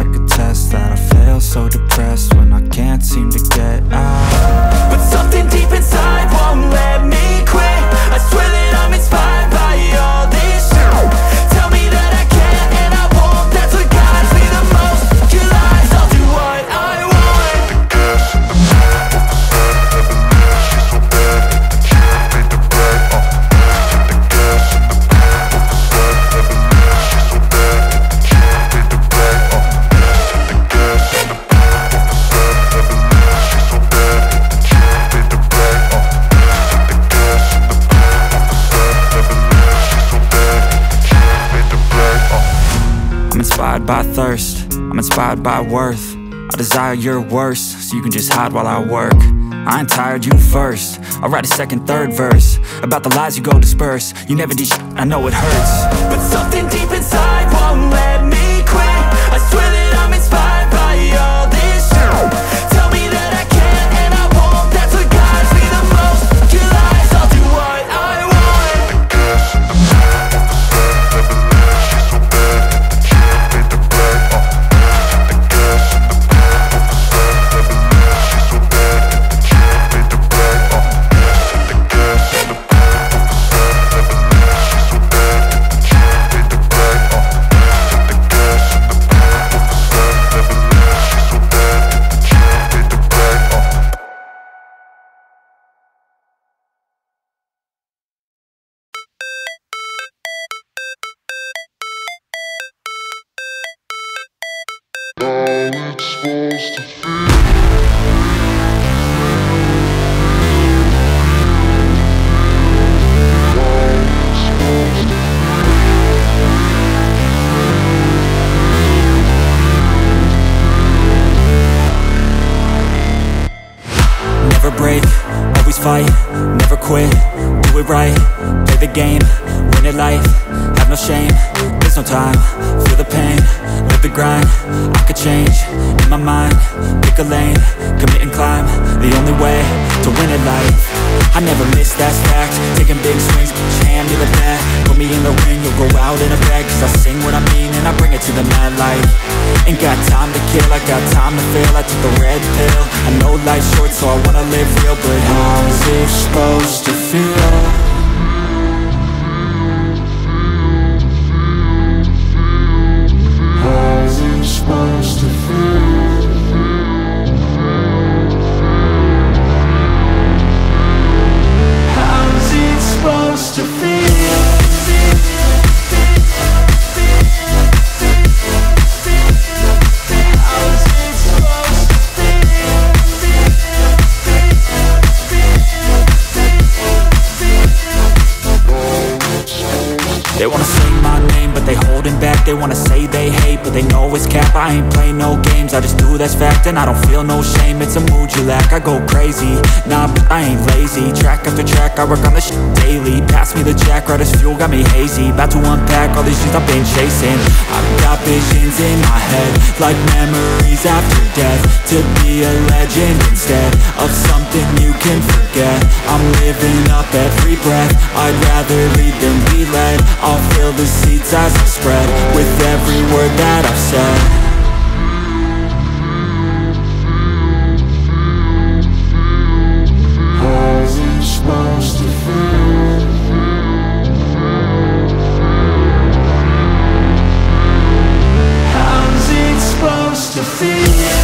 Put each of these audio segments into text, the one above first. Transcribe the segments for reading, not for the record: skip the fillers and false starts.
like a test that I fail, so depressed when I can't seem to get out. But something deep inside won't let me quit. I swear that I'm inspired by all this shit. Tell me that I can't and I won't. That's what guides me the most. Your lies, I'll do what I want. I'm inspired by thirst, I'm inspired by worth. I desire your worst, so you can just hide while I work. I ain't tired, you first. I'll write a second, third verse about the lies you go disperse. You never did shit, I know it hurts. But something deep inside won't let me quit. I swear that I'm inspired by all this shit. Tell me that I can't and I won't. That's what guides me the most. Your lies, I'll do what I want. Never break, always fight, never quit, do it right, play the game, win it life, have no shame, there's no time, feel the pain, live the grind, I could change, in my mind, pick a lane, commit and climb, the only way to win it life. I never miss, that's fact, taking big swings, put your hand to the bat, put me in the ring, you'll go out in a bag, cause I sing what I mean and I bring it to the mad light. Ain't got time to kill, I got time to feel, I took the red pill, I know life's short so I wanna live real, but how's it supposed to feel? How's it supposed to feel? How's it supposed to feel? They wanna say my name, but they holding back. They wanna say they hate, but they know it's cap. I ain't play no games, I just do that's fact. And I don't feel no shame, it's a mood you lack. I go crazy, nah, but I ain't lazy. Track after track, I work on this shit daily. Pass me the jack, right as fuel, got me hazy. About to unpack all these things I've been chasing. I've got visions in my head, like memories after death. To be a legend instead of something you can forget. I'm living up every breath, I'd rather lead than be led. I'll fill the seats as I spread with every word that I've said. How's it supposed to feel? How's it supposed to feel?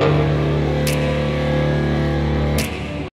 Goga.